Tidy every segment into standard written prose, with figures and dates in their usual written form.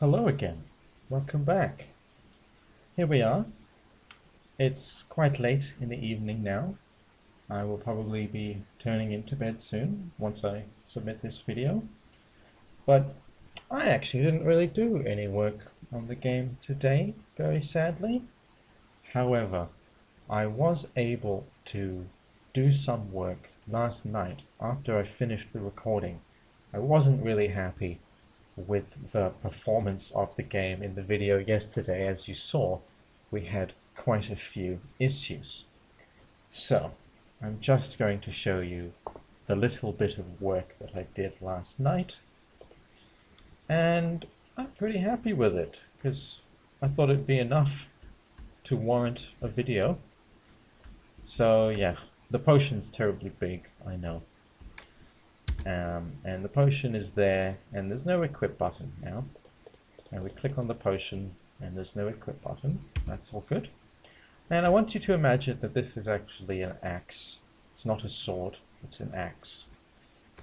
Hello again. Welcome back. Here we are. It's quite late in the evening now. I will probably be turning into bed soon once I submit this video. But I actually didn't really do any work on the game today, very sadly. However, I was able to do some work last night after I finished the recording. I wasn't really happy with the performance of the game in the video yesterday. As you saw, we had quite a few issues. So, I'm just going to show you the little bit of work that I did last night, and I'm pretty happy with it, because I thought it'd be enough to warrant a video. So yeah, the potion's terribly big, I know. And the potion is there, and there's no equip button now. And we click on the potion, and there's no equip button. That's all good. And I want you to imagine that this is actually an axe. It's not a sword, it's an axe.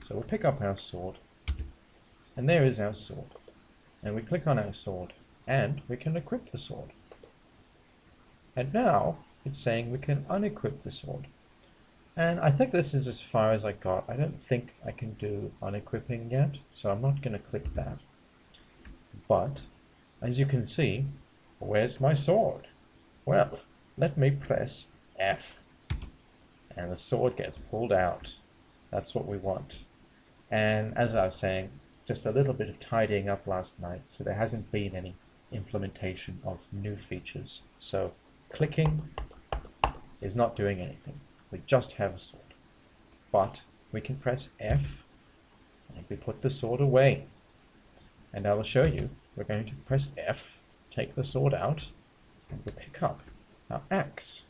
So we'll pick up our sword, and there is our sword. And we click on our sword, and we can equip the sword. And now it's saying we can unequip the sword. And I think this is as far as I got. I don't think I can do unequipping yet, so I'm not going to click that. But, as you can see, where's my sword? Well, let me press F, and the sword gets pulled out. That's what we want. And as I was saying, just a little bit of tidying up last night, so there hasn't been any implementation of new features. So, clicking is not doing anything. We just have a sword. But we can press F, and we put the sword away. And I will show you, we're going to press F, take the sword out, and we'll pick up our axe.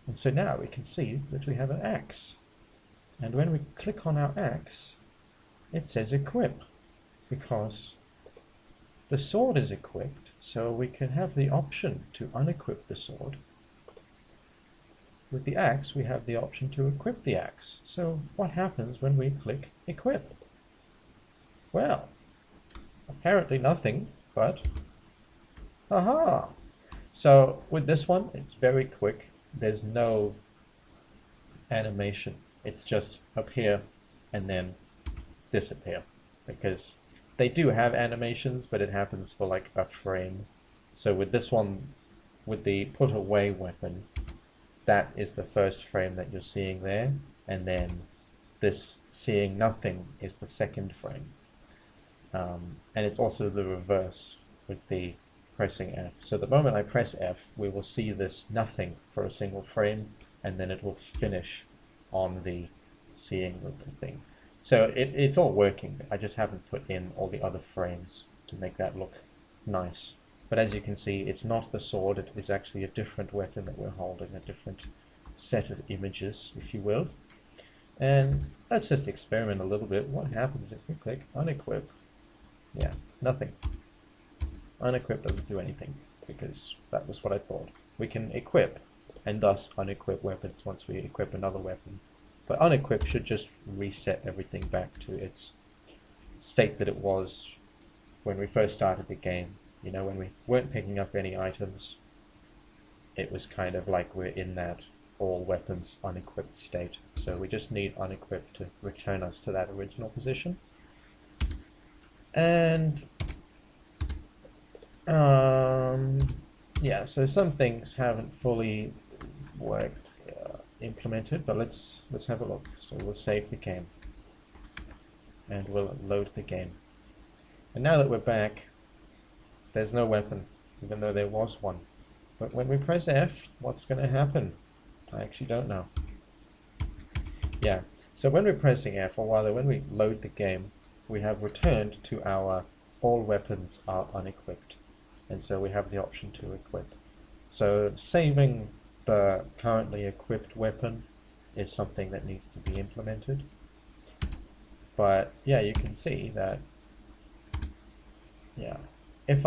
And so now we can see that we have an axe. And when we click on our axe, it says equip, because the sword is equipped, so we can have the option to unequip the sword. With the axe, we have the option to equip the axe. So what happens when we click equip? Well, apparently nothing, but aha! So with this one, it's very quick. There's no animation. It's just appear and then disappear, because they do have animations, but it happens for like a frame. So with this one, with the put away weapon, that is the first frame that you're seeing there, and then this seeing nothing is the second frame. And it's also the reverse with the pressing F. So the moment I press F, we will see this nothing for a single frame, and then it will finish on the seeing the thing. So it's all working. I just haven't put in all the other frames to make that look nice. But as you can see, it's not the sword, it is actually a different weapon that we're holding, a different set of images, if you will. And let's just experiment a little bit. What happens if we click unequip? Yeah, nothing. Unequip doesn't do anything, because that was what I thought. We can equip, and thus unequip weapons once we equip another weapon. But unequip should just reset everything back to its state that it was when we first started the game. You know, when we weren't picking up any items, it was kind of like we're in that all weapons unequipped state. So we just need unequip to return us to that original position. And yeah, so some things haven't fully worked, implemented, but let's have a look. So we'll save the game, and we'll load the game. And now that we're back, there's no weapon, even though there was one. But when we press F, what's going to happen? I actually don't know. Yeah, so when we're pressing F, or rather when we load the game, we have returned to our all weapons are unequipped. And so we have the option to equip. So saving the currently equipped weapon is something that needs to be implemented. But yeah, you can see that, yeah, if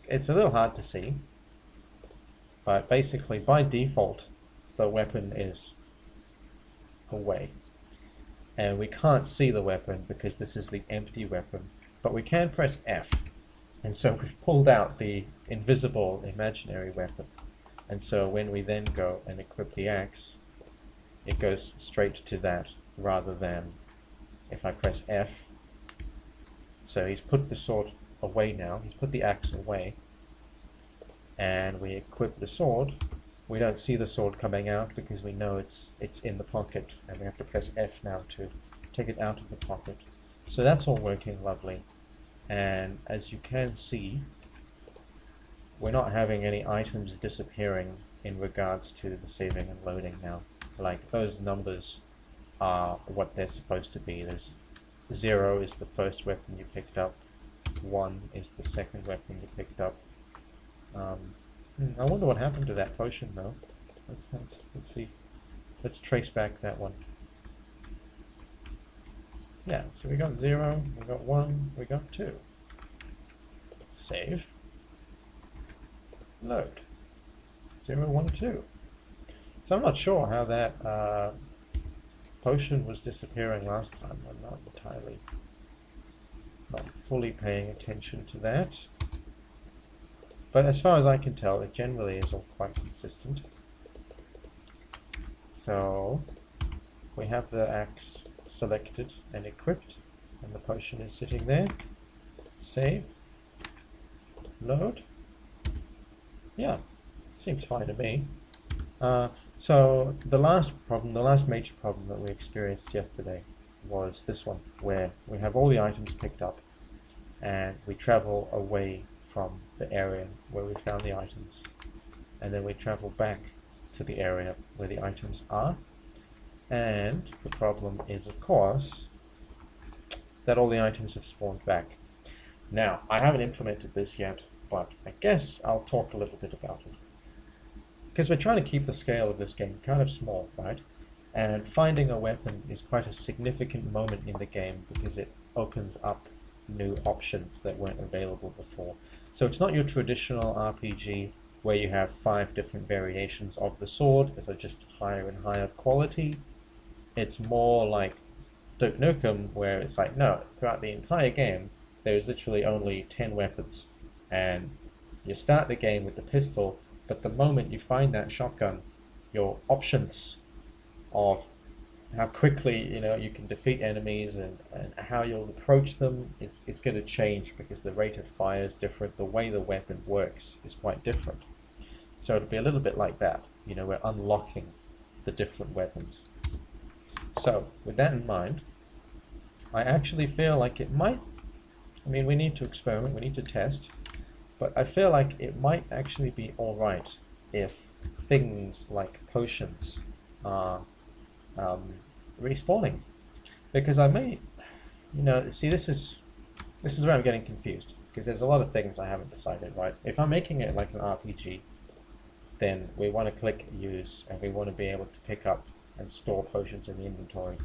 it's a little hard to see, but basically by default the weapon is away, and we can't see the weapon because this is the empty weapon. but we can press F. And so we've pulled out the invisible imaginary weapon. And so when we then go and equip the axe, it goes straight to that rather than if I press F. So he's put the sword away now, he's put the axe away, and we equip the sword. We don't see the sword coming out because we know it's in the pocket, and we have to press F now to take it out of the pocket. So that's all working lovely. And as you can see, we're not having any items disappearing in regards to the saving and loading now. Like, those numbers are what they're supposed to be. There's 0 is the first weapon you picked up, 1 is the second weapon you picked up. I wonder what happened to that potion though. Let's see. Let's trace back that one. Yeah, so we got 0, we got 1, we got 2. Save. Load. 0, 1, 2. So I'm not sure how that potion was disappearing last time. I'm not fully paying attention to that. But as far as I can tell, it generally is all quite consistent. So we have the axe selected and equipped, and the potion is sitting there. Save. Load. Yeah, seems fine to me. So the last major problem that we experienced yesterday was this one, where we have all the items picked up and we travel away from the area where we found the items, and then we travel back to the area where the items are. And the problem is, of course, that all the items have spawned back. Now, I haven't implemented this yet, but I guess I'll talk a little bit about it. Because we're trying to keep the scale of this game kind of small, right? And finding a weapon is quite a significant moment in the game because it opens up new options that weren't available before. So it's not your traditional RPG where you have 5 different variations of the sword that are just higher and higher quality. It's more like Duke Nukem, where it's like, no, throughout the entire game there's literally only 10 weapons, and you start the game with the pistol, but the moment you find that shotgun, your options of how quickly you can defeat enemies and how you'll approach them it's going to change, because the rate of fire is different, the way the weapon works is quite different. So it'll be a little bit like that, we're unlocking the different weapons. So with that in mind, I actually feel like it might, we need to experiment, we need to test, but I feel like it might actually be alright if things like potions are respawning. Because I may, see, this is where I'm getting confused, because there's a lot of things I haven't decided, right? If I'm making it like an RPG, then we want to click use, and we want to be able to pick up and store potions in the inventory.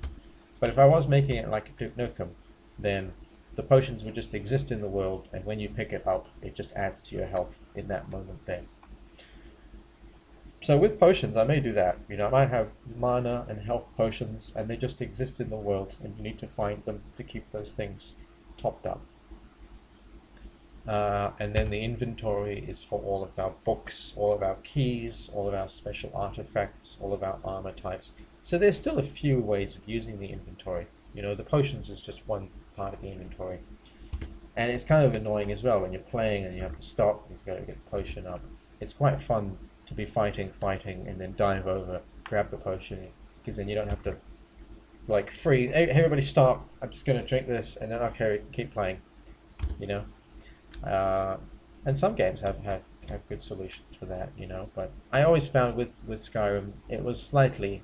But if I was making it like Duke Nukem, then the potions would just exist in the world, and when you pick it up, it just adds to your health in that moment there. So with potions, I may do that. I might have mana and health potions, and they just exist in the world, and you need to find them to keep those things topped up. And then the inventory is for all of our books, all of our keys, all of our special artifacts, all of our armor types. So there's still a few ways of using the inventory. The potions is just one part of the inventory. And it's kind of annoying as well when you're playing and you have to stop, you've got to get the potion up. It's quite fun to be fighting, and then dive over, grab the potion, because then you don't have to freeze. Hey, everybody stop, I'm just going to drink this, and then okay, keep playing. And some games have good solutions for that, but I always found with Skyrim it was slightly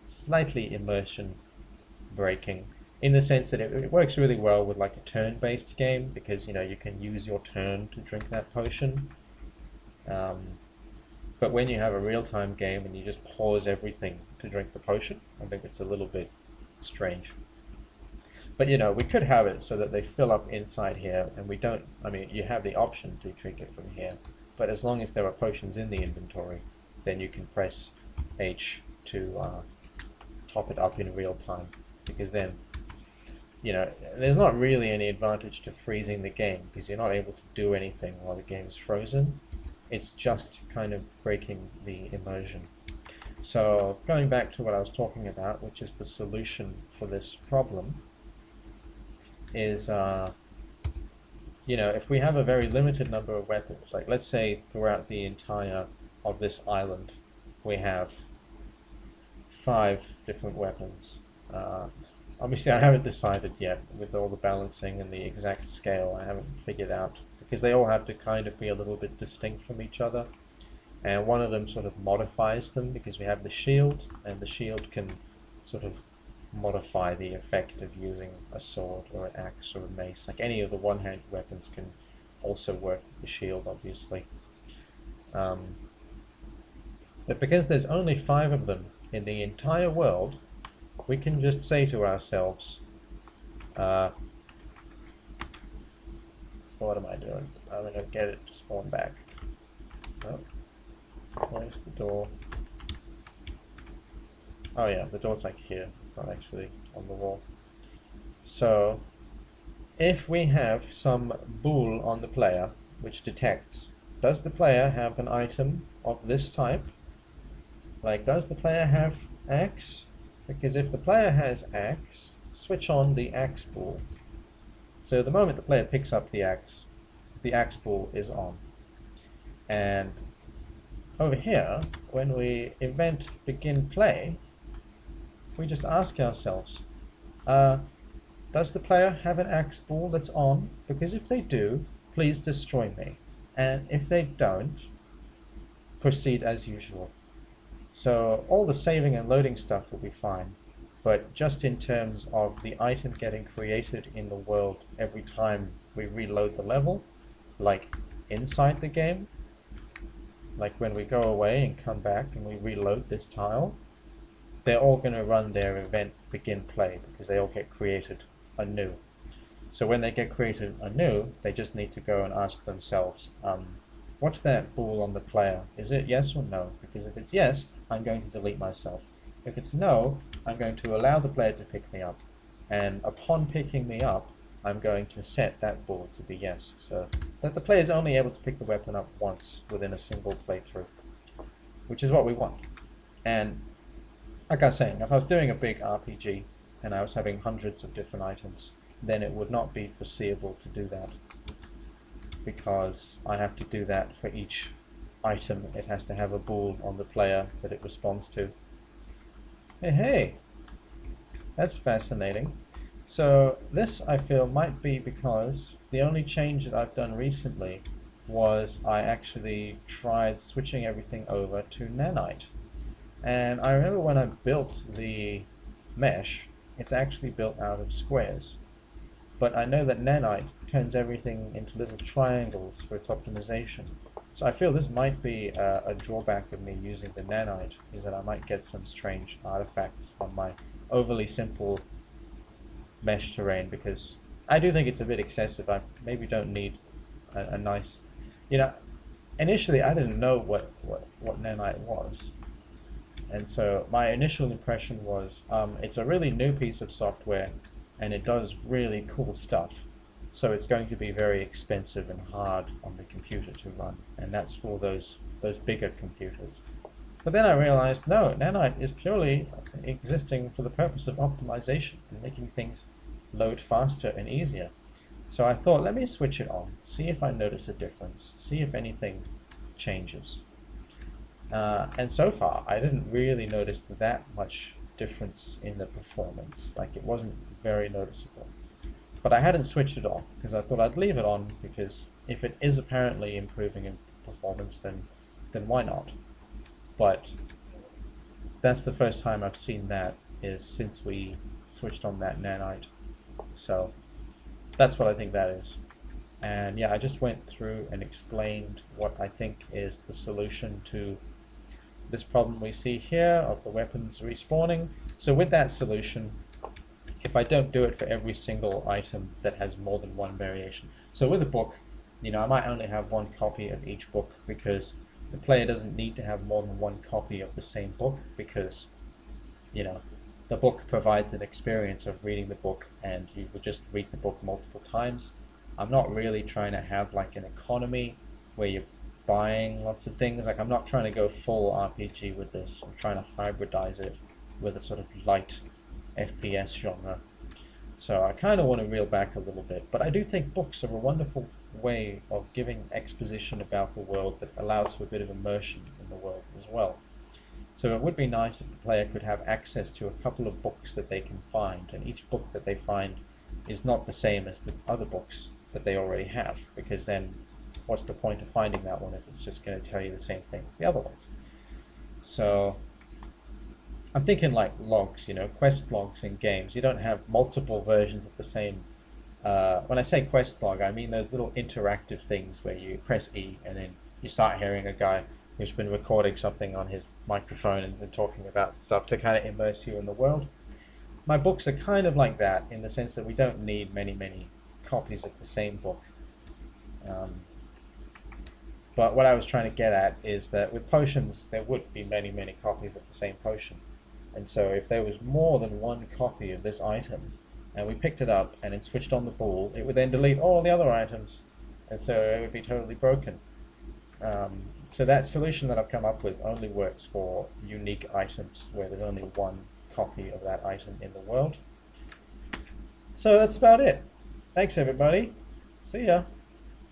immersion breaking, in the sense that it works really well with like a turn-based game, because you can use your turn to drink that potion. But when you have a real-time game and you just pause everything to drink the potion, I think it's a little bit strange. But we could have it so that they fill up inside here, and we don't, you have the option to drink it from here, but as long as there are potions in the inventory, then you can press H to top it up in real time, because then you know, there's not really any advantage to freezing the game because you're not able to do anything while the game is frozen. It's just kind of breaking the immersion. So going back to what I was talking about, which is the solution for this problem, is if we have a very limited number of weapons, like let's say throughout the entire of this island, we have 5 different weapons. Obviously, I haven't decided yet with all the balancing and the exact scale. I haven't figured out because they all have to kind of be a little bit distinct from each other. And one of them sort of modifies them because we have the shield, and the shield can sort of modify the effect of using a sword or an axe or a mace. Like any of the one-handed weapons can also work with the shield, obviously. But because there's only 5 of them in the entire world, we can just say to ourselves, what am I doing? I'm going to get it to spawn back. Oh, where's the door? Oh yeah, the door's like here. It's not actually on the wall. So, if we have some bool on the player, which detects, does the player have an item of this type? Like, does the player have axe? Because if the player has axe, switch on the axe bool. So the moment the player picks up the axe bool is on. And over here, when we event begin play, we just ask ourselves, does the player have an axe bool that's on? Because if they do, please destroy me. And if they don't, proceed as usual. So all the saving and loading stuff will be fine, but just in terms of the item getting created in the world every time we reload the level, like inside the game, like when we go away and come back and we reload this tile, they're all going to run their event begin play because they all get created anew. So when they get created anew, they just need to go and ask themselves, what's that bool on the player? Is it yes or no? Because if it's yes, I'm going to delete myself. If it's no, I'm going to allow the player to pick me up. And upon picking me up, I'm going to set that bool to be yes. So that the player is only able to pick the weapon up once within a single playthrough, which is what we want. And like I was saying, if I was doing a big RPG and I was having hundreds of different items, then it would not be foreseeable to do that, because I have to do that for each item. It has to have a bool on the player that it responds to. Hey, that's fascinating. So this, I feel, might be because the only change that I've done recently was I actually tried switching everything over to nanite. And I remember when I built the mesh, it's actually built out of squares. But I know that nanite turns everything into little triangles for its optimization. So I feel this might be a drawback of me using the nanite, is that I might get some strange artifacts on my overly simple mesh terrain, because I do think it's a bit excessive. I maybe don't need a nice, initially I didn't know what nanite was. And so my initial impression was, it's a really new piece of software and it does really cool stuff. So it's going to be very expensive and hard on the computer to run, and that's for those bigger computers. But then I realized, no, nanite is purely existing for the purpose of optimization and making things load faster and easier. So I thought, let me switch it on, see if I notice a difference, see if anything changes. And so far, I didn't really notice that much difference in the performance. Like, it wasn't very noticeable. But I hadn't switched it on because I thought I'd leave it on, because if it is apparently improving in performance, then why not? But that's the first time I've seen that, is since we switched on that nanite. So that's what I think that is. And yeah, I just went through and explained what I think is the solution to this problem we see here of the weapons respawning. So with that solution, if I don't do it for every single item that has more than one variation. So with a book, I might only have one copy of each book, because the player doesn't need to have more than one copy of the same book, because, the book provides an experience of reading the book, and you would just read the book multiple times. I'm not really trying to have like an economy where you're buying lots of things. Like I'm not trying to go full RPG with this. I'm trying to hybridize it with a sort of light FPS genre. So I kind of want to reel back a little bit, but I do think books are a wonderful way of giving exposition about the world that allows for a bit of immersion in the world as well. So it would be nice if the player could have access to a couple of books that they can find, and each book that they find is not the same as the other books that they already have, because then what's the point of finding that one if it's just going to tell you the same thing as the other ones? So I'm thinking like logs, quest logs in games. You don't have multiple versions of the same. When I say quest log, I mean those little interactive things where you press E and then you start hearing a guy who's been recording something on his microphone and talking about stuff to kind of immerse you in the world. My books are kind of like that in the sense that we don't need many copies of the same book. But what I was trying to get at is that with potions, there would be many copies of the same potion. And so if there was more than one copy of this item, and we picked it up and it switched on the ball, it would then delete all the other items. And so it would be totally broken. So that solution that I've come up with only works for unique items where there's only one copy of that item in the world. So that's about it. Thanks everybody. See ya.